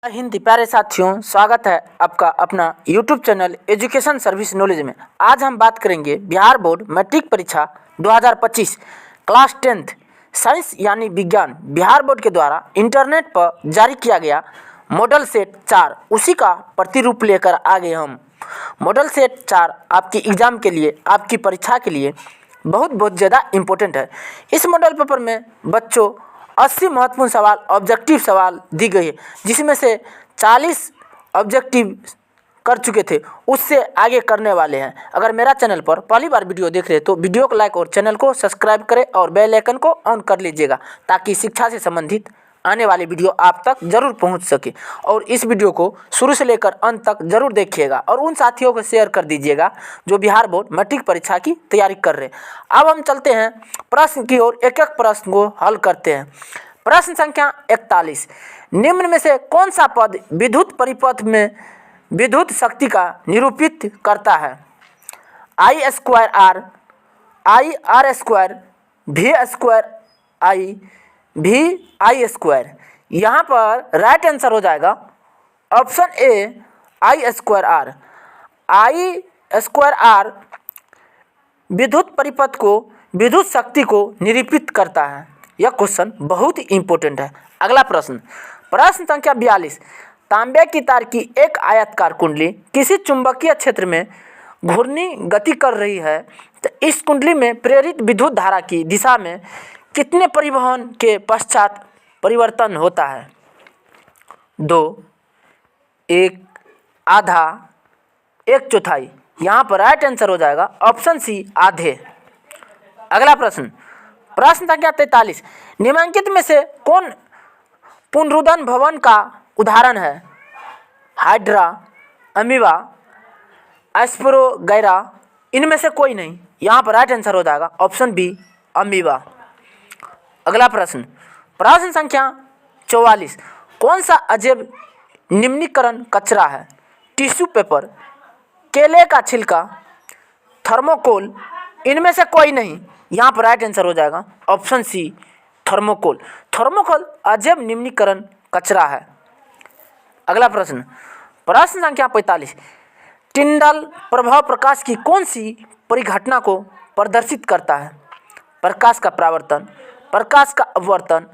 हिंदी प्यारे साथियों, स्वागत है आपका अपना YouTube channel education service knowledge में। आज हम बात करेंगे बिहार बोर्ड मैट्रिक परीक्षा 2025 क्लास 10th साइंस यानी विज्ञान बिहार बोर्ड के द्वारा इंटरनेट पर जारी किया गया मॉडल सेट 4 उसी का प्रतिरूप लेकर आ गए हम। मॉडल सेट 4 आपकी एग्ज़ाम के लिए, आपकी परीक्षा के लिए बहुत ज़्यादा इम्पोर्टेंट है। इस मॉडल पेपर में बच्चों 80 महत्वपूर्ण सवाल, ऑब्जेक्टिव सवाल दी गई है, जिसमें से 40 ऑब्जेक्टिव कर चुके थे, उससे आगे करने वाले हैं। अगर मेरा चैनल पर पहली बार वीडियो देख रहे हैं तो वीडियो को लाइक और चैनल को सब्सक्राइब करें और बेल आइकन को ऑन कर लीजिएगा, ताकि शिक्षा से संबंधित आने वाली वीडियो आप तक जरूर पहुंच सके। और इस वीडियो को शुरू से लेकर अंत तक जरूर देखिएगा और उन साथियों को शेयर कर दीजिएगा जो बिहार बोर्ड मैट्रिक परीक्षा की तैयारी कर रहे हैं। अब हम चलते हैं प्रश्न की ओर, एक एक प्रश्न को हल करते हैं। प्रश्न संख्या 41, निम्न में से कौन सा पद विद्युत परिपथ में विद्युत शक्ति का निरूपित करता है? I square R, I R square, भी स्क्वायर आई, भी आई स्क्वायर। यहाँ पर राइट आंसर हो जाएगा option A I square R. I square R विद्युत परिपथ को, विद्युत शक्ति को निरूपित करता है। यह क्वेश्चन बहुत ही इंपॉर्टेंट है। अगला प्रश्न, प्रश्न संख्या 42, तांबे की तार की एक आयताकार कुंडली किसी चुंबकीय क्षेत्र में घूर्णी गति कर रही है, तो इस कुंडली में प्रेरित विद्युत धारा की दिशा में कितने परिवहन के पश्चात परिवर्तन होता है? 2, 1, आधा, 1/4। यहाँ पर राइट आंसर हो जाएगा ऑप्शन सी आधे। अगला प्रश्न, प्रश्न संख्या 43, निम्नलिखित में से कौन पुनरुत्थान भवन का उदाहरण है? हाइड्रा, अमीबा, एस्पेरोगैरा, इनमें से कोई नहीं। यहाँ पर राइट आंसर हो जाएगा ऑप्शन बी अमीबा। अगला प्रश्न, प्रश्न संख्या 44, कौन सा अजैव निम्नीकरण कचरा है? टिश्यू पेपर, केले का छिलका, थर्मोकोल, इनमें से कोई नहीं। यहाँ पर राइट आंसर हो जाएगा ऑप्शन सी थर्मोकोल। थर्मोकोल अजैव निम्नीकरण कचरा है। अगला प्रश्न, प्रश्न संख्या 45, टिंडल प्रभाव प्रकाश की कौन सी परिघटना को प्रदर्शित करता है? प्रकाश का परावर्तन, प्रकाश का अपवर्तन,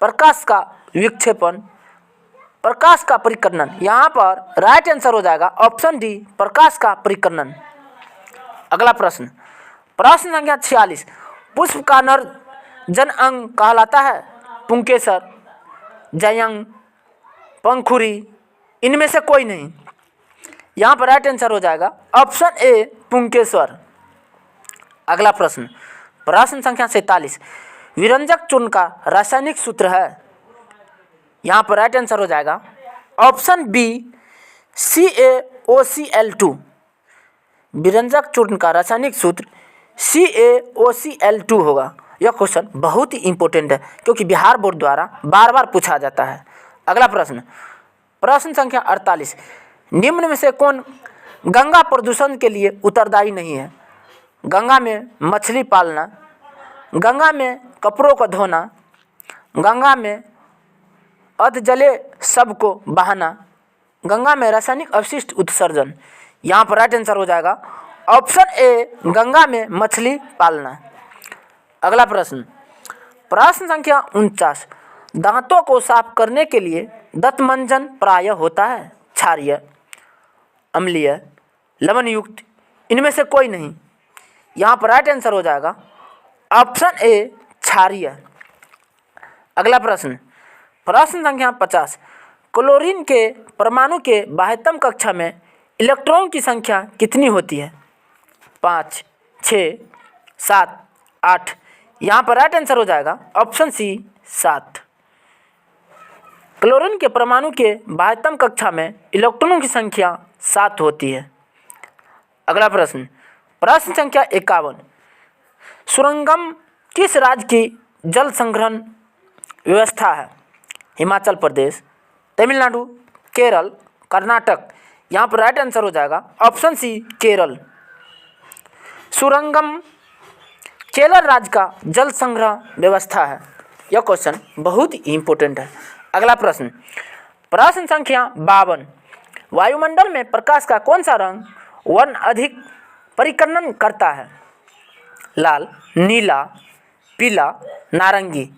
प्रकाश का विक्षेपण, प्रकाश का परिकर्णन। यहाँ पर राइट आंसर हो जाएगा ऑप्शन डी प्रकाश का परिकर्णन। अगला प्रश्न, प्रश्न संख्या 46, पुष्प का नर जन अंग कहलाता है? पुंकेसर, जयंग, पंखुड़ी, इनमें से कोई नहीं। यहाँ पर राइट आंसर हो जाएगा ऑप्शन ए पुंकेसर। अगला प्रश्न, प्रश्न संख्या 47, विरंजक चूर्ण का रासायनिक सूत्र है? यहाँ पर राइट आंसर हो जाएगा ऑप्शन बी CaOCl2। विरंजक चूर्ण का रासायनिक सूत्र CaOCl2 होगा। यह क्वेश्चन बहुत ही इंपॉर्टेंट है, क्योंकि बिहार बोर्ड द्वारा बार बार पूछा जाता है। अगला प्रश्न, प्रश्न संख्या 48, निम्न में से कौन गंगा प्रदूषण के लिए उत्तरदायी नहीं है? गंगा में मछली पालना, गंगा में कपड़ों को धोना, गंगा में अधजले शव को बहाना, गंगा में रासायनिक अवशिष्ट उत्सर्जन। यहाँ पर राइट आंसर हो जाएगा ऑप्शन ए गंगा में मछली पालना। अगला प्रश्न, प्रश्न संख्या 49, दांतों को साफ करने के लिए दंतमंजन प्रायः होता है क्षारीय, अम्लीय, लवण युक्त, इनमें से कोई नहीं। यहाँ पर राइट आंसर हो जाएगा ऑप्शन ए क्षारीय। अगला प्रश्न, प्रश्न संख्या 50, क्लोरीन के परमाणु के बाह्यतम कक्षा में इलेक्ट्रॉन की संख्या कितनी होती है? 5, 6, 7, 8। यहाँ पर राइट आंसर हो जाएगा ऑप्शन सी 7। क्लोरीन के परमाणु के बाह्यतम कक्षा में इलेक्ट्रॉनों की संख्या 7 होती है। अगला प्रश्न, प्रश्न संख्या 51, सुरंगम किस राज्य की जल संग्रहण व्यवस्था है? हिमाचल प्रदेश, तमिलनाडु, केरल, कर्नाटक। यहाँ पर राइट आंसर हो जाएगा ऑप्शन सी केरल। सुरंगम केरल राज्य का जल संग्रह व्यवस्था है। यह क्वेश्चन बहुत ही इंपॉर्टेंट है। अगला प्रश्न, प्रश्न संख्या 52, वायुमंडल में प्रकाश का कौन सा रंग वर्ण अधिक परिकर्णन करता है? लाल, नीला, पीला, नारंगी।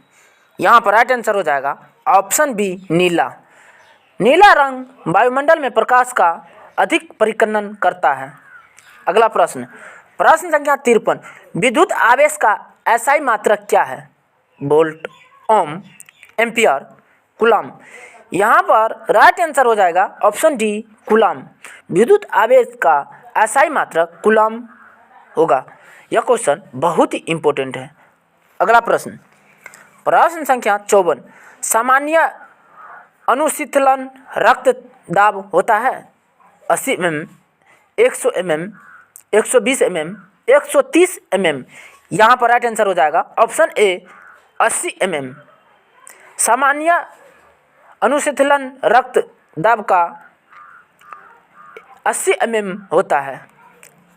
यहाँ पर राइट आंसर हो जाएगा ऑप्शन बी नीला। नीला रंग वायुमंडल में प्रकाश का अधिक परिकर्णन करता है। अगला प्रश्न, प्रश्न संख्या 53, विद्युत आवेश का एसआई मात्रक क्या है? वोल्ट, ओम, एम्पियर, कूलम। यहाँ पर राइट आंसर हो जाएगा ऑप्शन डी कूलम। विद्युत आवेश का एसआई मात्रक कूलम होगा। यह क्वेश्चन बहुत ही इंपॉर्टेंट है। अगला प्रश्न, प्रश्न संख्या 54, सामान्य अनुशीतलन रक्तदाब होता है 80 mm, 100 mm, 120 mm, 130 mm। यहाँ पर राइट आंसर हो जाएगा ऑप्शन ए 80 mm। सामान्य अनुशीतलन रक्तदाब का 80 mm होता है।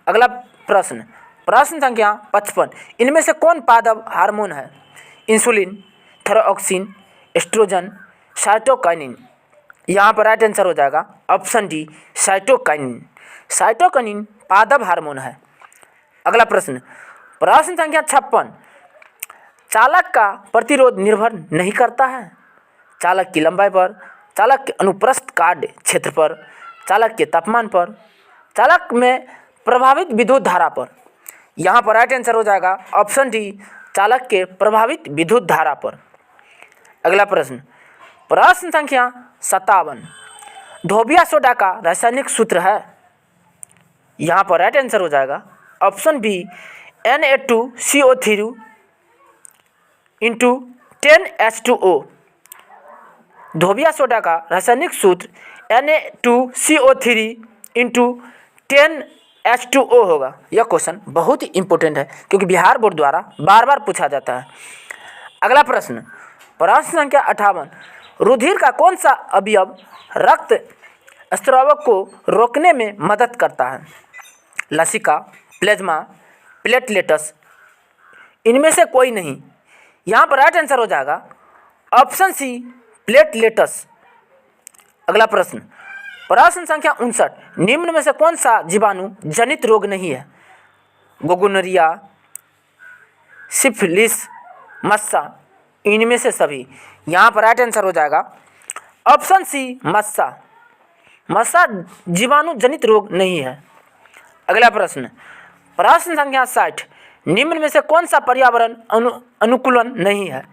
अगला प्रश्न, प्रश्न संख्या 55, इनमें से कौन पादप हार्मोन है? Insulin, thyroxine, estrogen, cytokinin. यहाँ पर राइट आंसर हो जाएगा ऑप्शन डी साइटोकाइनिन। साइटोकाइनिन पादप हार्मोन है। अगला प्रश्न, प्रश्न संख्या 56, चालक का प्रतिरोध निर्भर नहीं करता है? चालक की लंबाई पर, चालक के अनुप्रस्थ काट क्षेत्र पर, चालक के तापमान पर, चालक में प्रभावित विद्युत धारा पर। यहाँ पर राइट आंसर हो जाएगा ऑप्शन डी चालक के प्रभावित विद्युत धारा पर। अगला प्रश्न, प्रश्न संख्या 57, धोबिया सोडा का रासायनिक सूत्र है? यहाँ पर राइट आंसर हो जाएगा option B Na2CO3 into 10H2O। धोबिया सोडा का रासायनिक सूत्र Na2CO3 इंटू 10H2O होगा। यह क्वेश्चन बहुत ही इंपॉर्टेंट है क्योंकि बिहार बोर्ड द्वारा बार बार पूछा जाता है। अगला प्रश्न, प्रश्न संख्या 58, रुधिर का कौन सा अवयव रक्त स्राव को रोकने में मदद करता है? लसिका, प्लेज्मा, प्लेटलेट्स। इनमें से कोई नहीं। यहाँ पर राइट आंसर हो जाएगा ऑप्शन सी प्लेटलेट्स। अगला प्रश्न, प्रश्न संख्या 59, निम्न में से कौन सा जीवाणु जनित रोग नहीं है? गोगोनोरिया, सिफिलिस, मस्सा। इनमें से सभी। यहाँ पर राइट आंसर हो जाएगा ऑप्शन सी मस्सा। मस्सा जीवाणु जनित रोग नहीं है। अगला प्रश्न, प्रश्न संख्या 60, निम्न में से कौन सा पर्यावरण अनुकूलन नहीं है?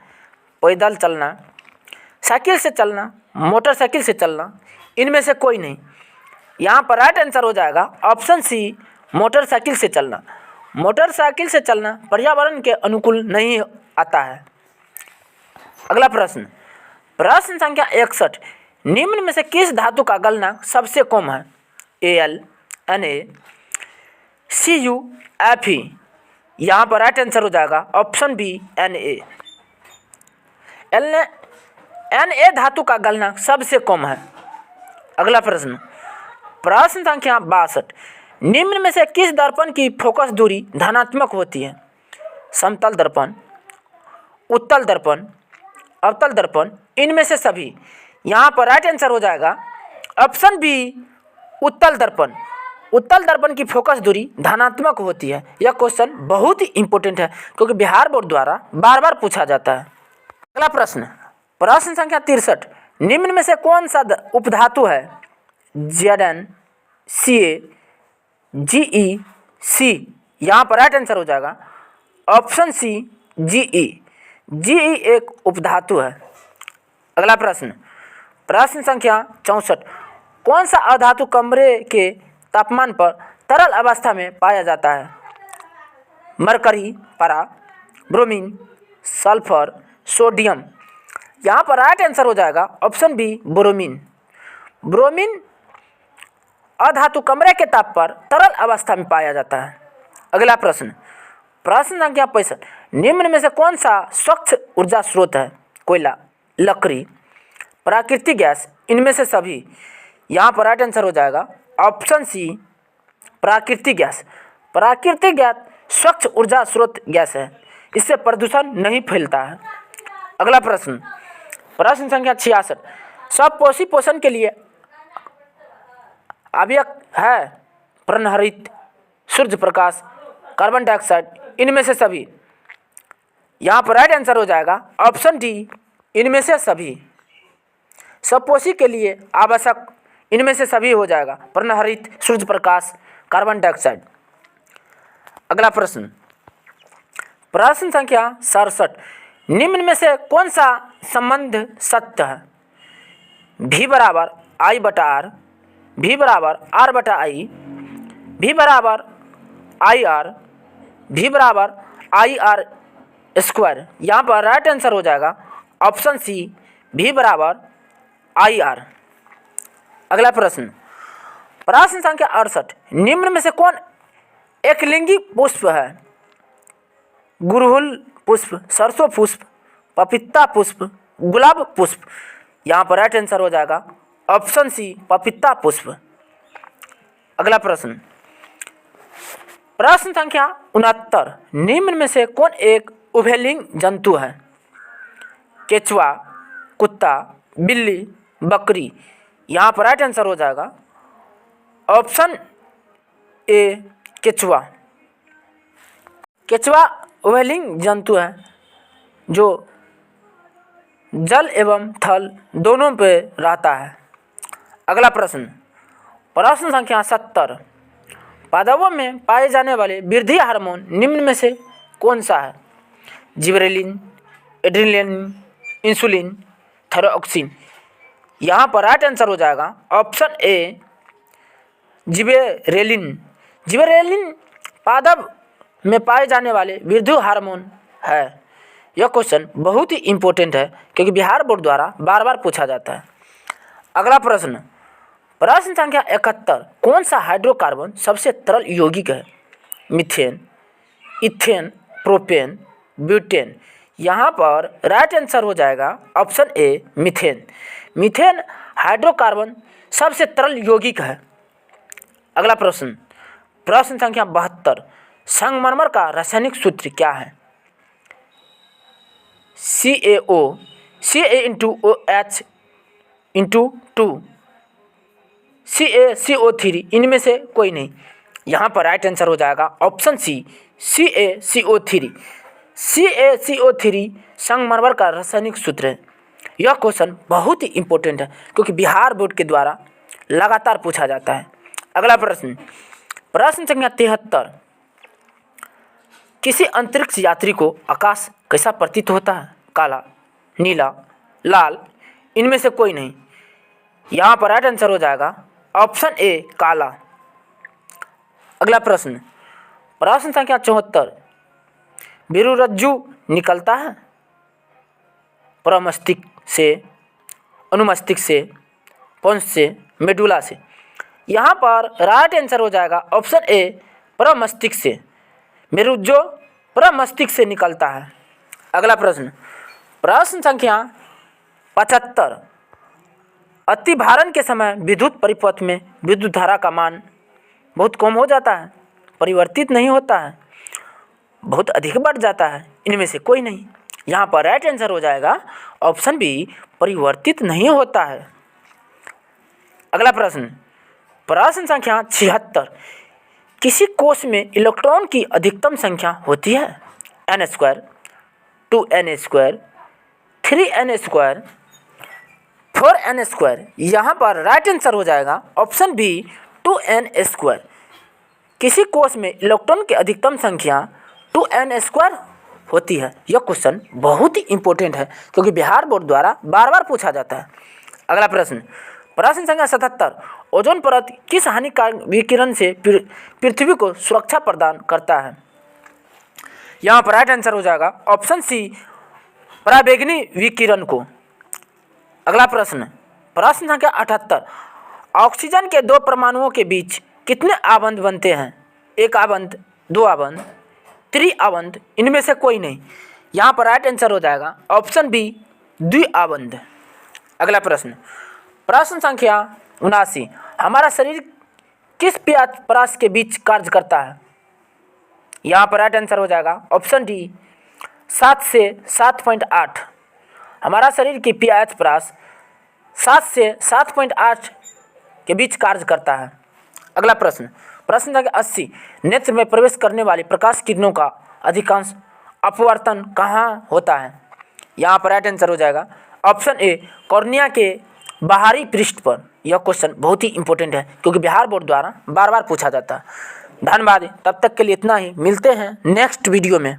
पैदल चलना, साइकिल से चलना, मोटरसाइकिल से चलना। इनमें से कोई नहीं। यहाँ पर राइट आंसर हो जाएगा ऑप्शन सी मोटरसाइकिल से चलना। मोटरसाइकिल से चलना पर्यावरण के अनुकूल नहीं आता है। अगला प्रश्न, प्रश्न संख्या 61, निम्न में से किस धातु का गलनांक सबसे कम है? Al, Na, Cu, Fe। यहाँ पर राइट आंसर हो जाएगा ऑप्शन बी Na। Na धातु का गलनांक सबसे कम है। अगला प्रश्न, प्रश्न संख्या 62, निम्न में से किस दर्पण की फोकस दूरी धनात्मक होती है? समतल दर्पण, उत्तल दर्पण, अवतल दर्पण। इनमें से सभी। यहाँ पर राइट आंसर हो जाएगा ऑप्शन बी उत्तल दर्पण। उत्तल दर्पण की फोकस दूरी धनात्मक होती है। यह क्वेश्चन बहुत ही इंपॉर्टेंट है क्योंकि बिहार बोर्ड द्वारा बार बार पूछा जाता है। अगला प्रश्न, प्रश्न संख्या 63, निम्न में से कौन सा उपधातु है? Zn, Ca, Ge, C। यहाँ पर राइट आंसर हो जाएगा ऑप्शन सी Ge। Ge एक उपधातु है। अगला प्रश्न, प्रश्न संख्या 64, कौन सा अधातु कमरे के तापमान पर तरल अवस्था में पाया जाता है? मरकरी, पारा, ब्रोमीन, सल्फर, सोडियम। यहाँ पर राइट आंसर हो जाएगा ऑप्शन बी ब्रोमीन। ब्रोमीन अधातु कमरे के ताप पर तरल अवस्था में पाया जाता है। अगला प्रश्न, प्रश्न संख्या 65, निम्न में से कौन सा स्वच्छ ऊर्जा स्रोत है? कोयला, लकड़ी, प्राकृतिक गैस। इनमें से सभी। यहाँ पर राइट आंसर हो जाएगा ऑप्शन सी प्राकृतिक गैस। प्राकृतिक गैस स्वच्छ ऊर्जा स्रोत गैस है। इससे प्रदूषण नहीं फैलता है। अगला प्रश्न, प्रश्न संख्या 66, स्वपोषी पोषण के लिए आवश्यक है पर्णहरित, सूर्य प्रकाश, कार्बन डाइऑक्साइड, इनमें से सभी। यहाँ पर राइट आंसर हो जाएगा ऑप्शन डी, इनमें से सभी। स्वपोषी के लिए आवश्यक इनमें से सभी हो जाएगा, पर्णहरित, सूर्य प्रकाश, कार्बन डाइऑक्साइड। अगला प्रश्न, प्रश्न संख्या 67, निम्न में से कौन सा संबंध सत्य है? V बराबर आई बटा आर, V बराबर आर बटा आई, V बराबर आई आर, V बराबर आई आर स्क्वायर। यहाँ पर राइट आंसर हो जाएगा ऑप्शन सी, V बराबर आई आर। अगला प्रश्न, प्रश्न संख्या 68, निम्न में से कौन एकलिंगी पुष्प है? गुड़हल पुष्प, सरसों पुष्प, पपीता पुष्प, गुलाब पुष्प। यहाँ पर राइट आंसर हो जाएगा ऑप्शन सी, पपीता पुष्प। अगला प्रश्न, प्रश्न संख्या 69, निम्न में से कौन एक उभयलिंग जंतु है? केचुआ, कुत्ता, बिल्ली, बकरी। यहाँ पर राइट आंसर हो जाएगा ऑप्शन ए, केचुआ। केचुआ उभयलिंग जंतु है जो जल एवं थल दोनों पे रहता है। अगला प्रश्न, प्रश्न संख्या 70, पादपों में पाए जाने वाले वृद्धि हार्मोन निम्न में से कौन सा है? Gibberellin, adrenaline, insulin, thyroxine. यहाँ पर राइट आंसर हो जाएगा ऑप्शन ए, जिबरेलिन। जिबरेलिन पादप में पाए जाने वाले वृद्धि हार्मोन है। यह क्वेश्चन बहुत ही इम्पोर्टेंट है क्योंकि बिहार बोर्ड द्वारा बार बार पूछा जाता है। अगला प्रश्न, प्रश्न संख्या 71, कौन सा हाइड्रोकार्बन सबसे तरल यौगिक है? Methane, ethane, propane, butane. यहाँ पर राइट आंसर हो जाएगा ऑप्शन ए, मीथेन। मीथेन हाइड्रोकार्बन सबसे तरल यौगिक है। अगला प्रश्न, प्रश्न संख्या 72, संगमरमर का रासायनिक सूत्र क्या है? CaO, Ca*OH इंटू 2, CaCO3, इनमें से कोई नहीं। यहाँ पर राइट आंसर हो जाएगा ऑप्शन सी, CaCO3। CaCO3 संगमरमर का रासायनिक सूत्र है। यह क्वेश्चन बहुत ही इम्पोर्टेंट है क्योंकि बिहार बोर्ड के द्वारा लगातार पूछा जाता है। अगला प्रश्न, प्रश्न संख्या 73, किसी अंतरिक्ष यात्री को आकाश कैसा प्रतीत होता है? काला, नीला, लाल, इनमें से कोई नहीं। यहाँ पर राइट आंसर हो जाएगा ऑप्शन ए, काला। अगला प्रश्न, प्रश्न संख्या 74, वीरुरज्जु निकलता है प्रमस्तिष्क से, अनुमस्तिष्क से, पुंज से, मेडुला से। यहाँ पर राइट आंसर हो जाएगा ऑप्शन ए, प्रमस्तिष्क से। वीरुरज्जु प्रमस्तिष्क से निकलता है। अगला प्रश्न, प्रश्न संख्या 75, अतिभारण के समय विद्युत परिपथ में विद्युत धारा का मान बहुत कम हो जाता है, परिवर्तित नहीं होता है, बहुत अधिक बढ़ जाता है, इनमें से कोई नहीं। यहाँ पर राइट आंसर हो जाएगा ऑप्शन बी, परिवर्तित नहीं होता है। अगला प्रश्न, प्रश्न संख्या 76, किसी कोश में इलेक्ट्रॉन की अधिकतम संख्या होती है? n², 2n², 3n², 4n²। यहाँ पर राइट आंसर हो जाएगा ऑप्शन बी, 2n²। किसी कोश में इलेक्ट्रॉन की अधिकतम संख्या 2n² होती है। यह क्वेश्चन बहुत ही इम्पोर्टेंट है क्योंकि बिहार बोर्ड द्वारा बार बार पूछा जाता है। अगला प्रश्न, प्रश्न संख्या 77, ओजोन परत किस हानिकारक विकिरण से पृथ्वी को सुरक्षा प्रदान करता है? यहाँ पर राइट आंसर हो जाएगा ऑप्शन सी, पराबैंगनी विकिरण को। अगला प्रश्न, प्रश्न संख्या 78, ऑक्सीजन के दो परमाणुओं के बीच कितने आबंध बनते हैं? 1 आबंध, 2 आबंध, 3 आबंध, इनमें से कोई नहीं। यहाँ पर राइट आंसर हो जाएगा ऑप्शन बी, 2 आबंध। अगला प्रश्न, प्रश्न संख्या 79, हमारा शरीर किस परास के बीच कार्य करता है? यहाँ पर राइट आंसर हो जाएगा ऑप्शन डी, 7 से 7.8। हमारा शरीर की pH परास 7 से 7.8 के बीच कार्य करता है। अगला प्रश्न संख्या 80, नेत्र में प्रवेश करने वाली प्रकाश किरणों का अधिकांश अपवर्तन कहाँ होता है? यहाँ पर राइट आंसर हो जाएगा ऑप्शन ए, कॉर्निया के बाहरी पृष्ठ पर। यह क्वेश्चन बहुत ही इंपॉर्टेंट है क्योंकि बिहार बोर्ड द्वारा बार बार पूछा जाता है। धन्यवाद, तब तक के लिए इतना ही, मिलते हैं नेक्स्ट वीडियो में।